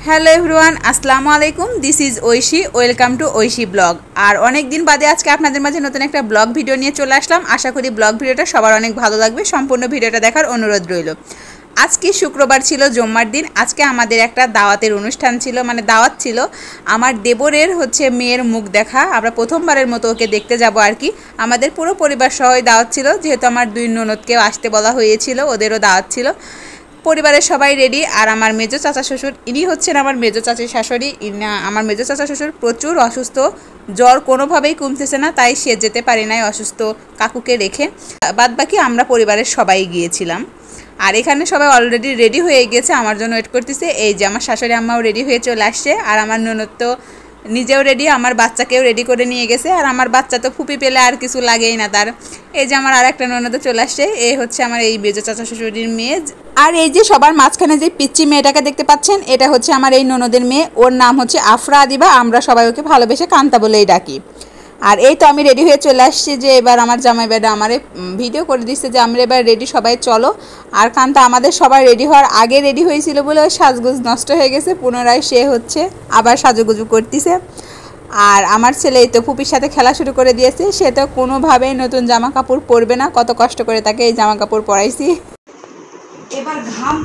Hello everyone, আসসালামু আলাইকুম। This is Oishi, welcome to Oishi blog. আর অনেক দিন বাদে আজকে আপনাদের মাঝে নতুন একটা ব্লগ ভিডিও নিয়ে চলে আসলাম। আশা করি ব্লগ ভিডিওটা সবার অনেক ভালো লাগবে। সম্পূর্ণ ভিডিওটা দেখার অনুরোধ রইল। আজকে শুক্রবার ছিল, জুম্মার দিন। আজকে আমাদের একটা দাওয়াতের অনুষ্ঠান ছিল, মানে দাওয়াত ছিল। আমার দেবরের মেয়ের মুখ দেখা, আমরা প্রথমবারের মতো ওকে দেখতে যাব আর কি। আমাদের পুরো পরিবার সহই দাওয়াত ছিল, যেহেতু আমার দুই ননদকেও আসতে বলা হয়েছিল, ওদেরও দাওয়াত ছিল। পরিবারের সবাই রেডি। আর আমার মেজো চাচা শ্বশুর, ইনি হচ্ছেন আমার মেজো চাচির শাশুড়ি। আমার মেজো চাচা শ্বশুর প্রচুর অসুস্থ, জ্বর কোনোভাবেই কমতেছে না, তাই সে যেতে পারে নাই অসুস্থ কাকুকে রেখে। বাদবাকি আমরা পরিবারের সবাই গিয়েছিলাম। আর এখানে সবাই অলরেডি রেডি হয়ে গেছে, আমার জন্য ওয়েট করতেছে। এই যে আমার শাশুড়ি আম্মাও রেডি হয়ে চলে আসছে, আর আমার ননদ তো নিজেও রেডি, আমার বাচ্চাকেও রেডি করে নিয়ে গেছে। আর আমার বাচ্চা তো ফুপি পেলে আর কিছু লাগেই না তার। এই যে আমার আর একটা ননদও চলে আসছে, এই হচ্ছে আমার এই মেজো চাচা শ্বশুরির মেয়ে। আর এই যে সবার মাঝখানে যে পিচ্চি মেয়েটাকে দেখতে পাচ্ছেন, এটা হচ্ছে আমার এই ননদের মেয়ে। ওর নাম হচ্ছে আফরা আদিবা, আমরা সবাই ওকে ভালোবেসে কান্তা বলেই ডাকি। আর এই তো আমি রেডি হয়ে চলে আসছি, যে এবার আমার জামাই বেডা আমারে ভিডিও করে দিচ্ছে যে আমরা এবার রেডি, সবাই চলো। আর কান্তা আমাদের সবাই রেডি হওয়ার আগে রেডি হয়েছিল বলে ওই সাজগুজ নষ্ট হয়ে গেছে, পুনরায় সে আবার সাজুগুজু করতেছে। আর আমার ছেলে এই তো ফুপির সাথে খেলা শুরু করে দিয়েছে, সে তো কোনোভাবেই নতুন জামা কাপড় পরবে না, কত কষ্ট করে তাকে এই জামা কাপড় পরাইছি। এবার ঘাম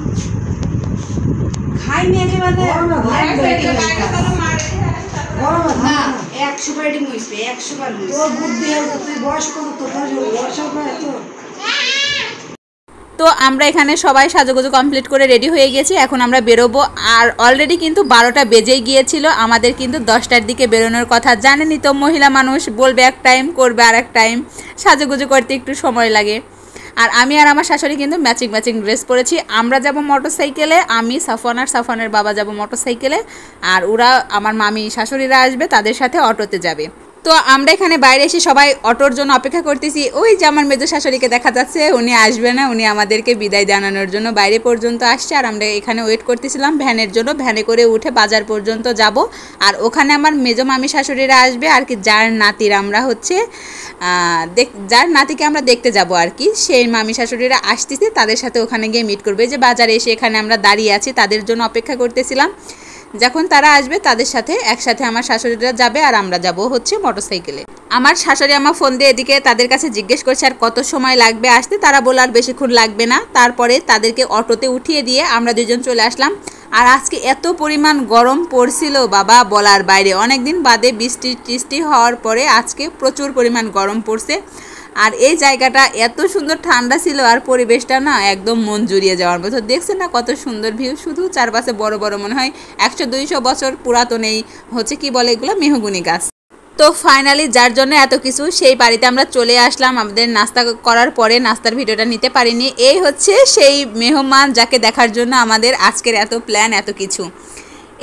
খাই নিয়ে একেবারে না 100 বার রেটিং হইছে, 100 বার হইছে। তোর বুদ্ধি আছে, তুই বয়স কত, তোর বয়স হবে তো। তো আমরা এখানে সবাই সাজুগুজু কমপ্লিট করে রেডি হয়ে গেছি, এখন আমরা বেরোবো। আর অলরেডি কিন্তু 12টা বেজেই গিয়েছিল, আমাদের কিন্তু 10টার দিকে বেরোনোর কথা। জানেনই তো, মহিলা মানুষ বলবে এক টাইম, করবে আর এক টাইম, সাজুগুজু করতে একটু সময় লাগে। আর আমি আর আমার শাশুড়ি কিন্তু ম্যাচিং ড্রেস পরেছি। আমরা যাব মোটরসাইকেলে, আমি সাফওয়ান আর সাফওয়ানের বাবা যাব মোটরসাইকেলে, আর ওরা আমার মামি শাশুড়িরা আসবে, তাদের সাথে অটোতে যাবে। তো আমরা এখানে বাইরে এসে সবাই অটোর জন্য অপেক্ষা করতেছি। ওই যে আমার মেজো শাশুড়িকে দেখা যাচ্ছে, উনি আসবে না, উনি আমাদেরকে বিদায় জানানোর জন্য বাইরে পর্যন্ত আসছে। আর আমরা এখানে ওয়েট করতেছিলাম ভ্যানের জন্য, ভ্যানে করে উঠে বাজার পর্যন্ত যাব। আর ওখানে আমার মেজো মামি শাশুড়িরা আসবে আর কি, যার নাতির আমরা যার নাতিকে আমরা দেখতে যাব আর কি, সেই মামি শাশুড়িরা আসতেছে, তাদের সাথে ওখানে গিয়ে মিট করবে। যে বাজারে এসে এখানে আমরা দাঁড়িয়ে আছি, তাদের জন্য অপেক্ষা করতেছিলাম। যখন তারা আসবে তাদের সাথে একসাথে আমার শাশুড়িরা যাবে, আর আমরা যাব মোটরসাইকেলে। আমার শাশুড়ি আমার ফোন দিয়ে এদিকে তাদের কাছে জিজ্ঞেস করছে আর কত সময় লাগবে আসতে। তারা বলে আর বেশিক্ষণ লাগবে না। তারপরে তাদেরকে অটোতে উঠিয়ে দিয়ে আমরা দুজন চলে আসলাম। আর আজকে এত পরিমাণ গরম পড়ছিল বাবা, বলার বাইরে। অনেকদিন বাদে বৃষ্টি হওয়ার পরে আজকে প্রচুর পরিমাণ গরম পড়ছে। আর এই জায়গাটা এত সুন্দর ঠান্ডা ছিল, আর পরিবেশটা না একদম মন জুড়িয়ে যাওয়ার মতো। দেখছেন না কত সুন্দর ভিউ, শুধু চারপাশে বড় বড় মনে হয় 100-200 বছর পুরাতন এই কি বলে এগুলো, মেহগুনি গাছ। তো ফাইনালি যার জন্য এত কিছু, সেই বাড়িতে আমরা চলে আসলাম। আমাদের নাস্তা করার পরে নাস্তার ভিডিওটা নিতে পারিনি। এই হচ্ছে সেই মেহমান, যাকে দেখার জন্য আমাদের আজকের এত প্ল্যান, এত কিছু।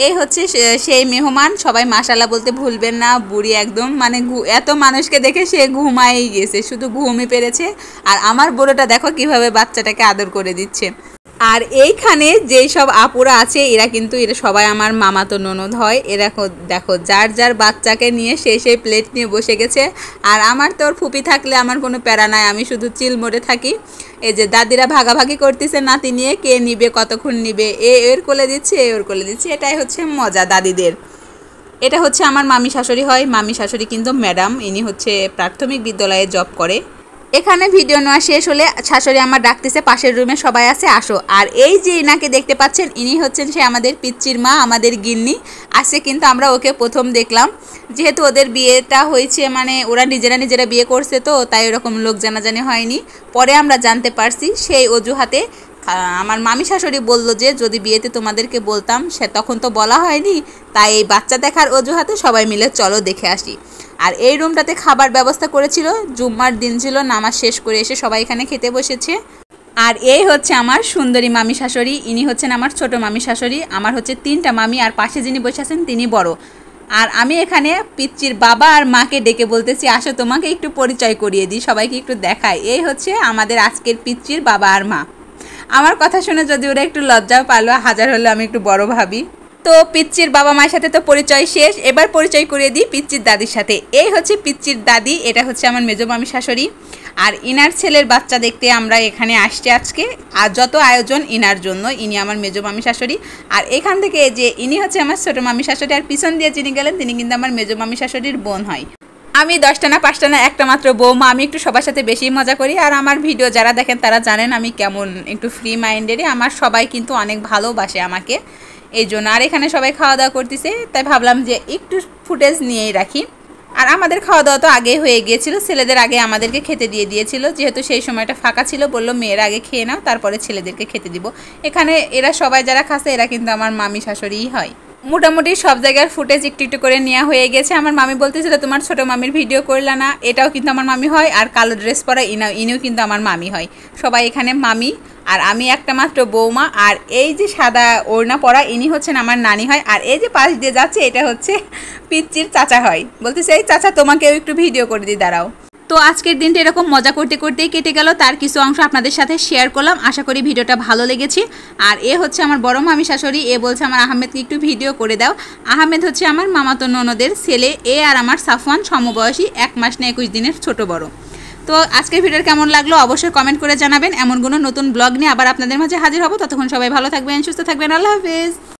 এই হচ্ছে সেই মেহমান। সবাই মাশাআল্লাহ বলতে ভুলবেন না। বুড়ি একদম মানে এত মানুষকে দেখে সে ঘুমাই গেছে, শুধু ঘুমই পেরেছে। আর আমার বুড়োটা দেখো কিভাবে বাচ্চাটাকে আদর করে দিচ্ছে। আর এইখানে যেই সব আপুরা আছে, এরা সবাই আমার মামাতো ননদ হয়। এরা দেখো যার যার বাচ্চাকে নিয়ে সেই প্লেট নিয়ে বসে গেছে। আর আমার তো ওর ফুপি থাকলে আমার কোনো প্যারা নাই, আমি শুধু চিল মোড়ে থাকি। এই যে দাদিরা ভাগাভাগি করতেছে নাতি নিয়ে, কে নিবে কতক্ষণ নিবে, এর কোলে দিচ্ছে, ওর কোলে দিচ্ছে। এটাই হচ্ছে মজা দাদিদের। এটা হচ্ছে আমার মামি শাশুড়ি হয়। মামি শাশুড়ি কিন্তু ম্যাডাম, ইনি প্রাথমিক বিদ্যালয়ে জব করে। এখানে ভিডিও নেওয়া শেষ হলে শাশুড়ি আমার ডাকতেছে, পাশের রুমে সবাই আছে, আসো। আর এই যে ইনাকে দেখতে পাচ্ছেন, ইনি হচ্ছেন সে আমাদের পিচ্চির মা, আমাদের গিন্নি। আসছে কিন্তু আমরা ওকে প্রথম দেখলাম, যেহেতু ওদের বিয়েটা হয়েছে, মানে ওরা নিজেরা বিয়ে করছে, তো তাই ওরকম লোক জানাজানি হয়নি। পরে আমরা জানতে পারছি, সেই অজুহাতে আমার মামি শাশুড়ি বললো যে যদি বিয়েতে তোমাদেরকে বলতাম, সে তখন তো বলা হয়নি, তাই এই বাচ্চা দেখার অজুহাতে সবাই মিলে চলো দেখে আসি। আর এই রুমটাতে খাবার ব্যবস্থা করেছিল, জুম্মার দিন ছিল, নামাজ শেষ করে এসে সবাই এখানে খেতে বসেছে। আর এই হচ্ছে আমার সুন্দরী মামি শাশুড়ি, ইনি হচ্ছেন আমার ছোট মামি শাশুড়ি। আমার 3টা মামি, আর পাশে যিনি বসে আছেন তিনি বড়। আর আমি এখানে পিচ্চির বাবা আর মাকে ডেকে বলতেছি, আসো তোমাকে একটু পরিচয় করিয়ে দিই, সবাইকে একটু দেখাই। এই হচ্ছে আমাদের আজকের পিচ্চির বাবা আর মা। আমার কথা শুনে যদি ওরা একটু লজ্জাও পালো, হাজার হলে আমি একটু বড় ভাবি। তো পিচ্চির বাবা মায়ের সাথে তো পরিচয় শেষ, এবার পরিচয় করিয়ে দিই পিচ্চির দাদির সাথে। এই হচ্ছে পিচ্চির দাদি, এটা হচ্ছে আমার মেজো মামি শাশুড়ি। আর ইনার ছেলের বাচ্চা দেখতে আমরা এখানে আসছি আজকে। আর যত আয়োজন ইনার জন্য, ইনি আমার মেজো মামি শাশুড়ি। আর এখান থেকে যে ইনি হচ্ছে আমার ছোটো মামি শাশুড়ি, আর পিছন দিয়ে যিনি গেলেন তিনি কিন্তু আমার মেজো মামি শাশুড়ির বোন হয়। আমি 10টা না 5টা না একটা মাত্র বৌমা, আমি একটু সবার সাথে বেশি মজা করি। আর আমার ভিডিও যারা দেখেন তারা জানেন আমি কেমন একটু ফ্রি মাইন্ডেরই। আমার সবাই কিন্তু অনেক ভালোবাসে আমাকে, এই জন্য। আর এখানে সবাই খাওয়া দাওয়া করতেছে, তাই ভাবলাম যে একটু ফুটেজ নিয়েই রাখি। আর আমাদের খাওয়া দাওয়া তো আগে হয়ে গিয়েছিল, ছেলেদের আগে আমাদেরকে খেতে দিয়ে দিয়েছিল, যেহেতু সেই সময়টা ফাঁকা ছিল। বললো মেয়েরা আগে খেয়ে নাও, তারপরে ছেলেদেরকে খেতে দিব। এখানে এরা সবাই যারা খাচ্ছে এরা কিন্তু আমার মামি শাশুড়িই হয়। মোটামুটি সব জায়গার ফুটেজ একটু একটু করে নেওয়া হয়ে গেছে। আমার মামি বলতেছিল তোমার ছোটো মামির ভিডিও করলা না, এটাও কিন্তু আমার মামি হয়। আর কালো ড্রেস পরা ইনিও কিন্তু আমার মামি হয়। সবাই এখানে মামি, আর আমি একটা মাত্র বৌমা। আর এই যে সাদা ওড়না পরা ইনি হচ্ছেন আমার নানি হয়। আর এই যে পাশ দিয়ে যাচ্ছে এটা হচ্ছে পিচ্চির চাচা হয়। বলতেছে এই চাচা তোমাকেও একটু ভিডিও করে দিই, দাঁড়াও। তো আজকের দিনটা এরকম মজা করতে করতেই কেটে গেল, তার কিছু অংশ আপনাদের সাথে শেয়ার করলাম। আশা করি ভিডিওটা ভালো লেগেছে। আর এ হচ্ছে আমার বড় মামি শাশুড়ি, এ বলছে আমার আহমেদকে একটু ভিডিও করে দাও। আহমেদ হচ্ছে আমার মামাতো ননদের ছেলে। এ আর আমার সাফওয়ান সমবয়সী, 1 মাস না 21 দিনের ছোট বড়। তো আজকের ভিডিওর কেমন লাগলো অবশ্যই কমেন্ট করে জানাবেন। এমন কোনো নতুন ব্লগ নিয়ে আবার আপনাদের মাঝে হাজির হব। ততক্ষণ সবাই ভালো থাকবেন, সুস্থ থাকবেন। আল্লাহ হাফেজ।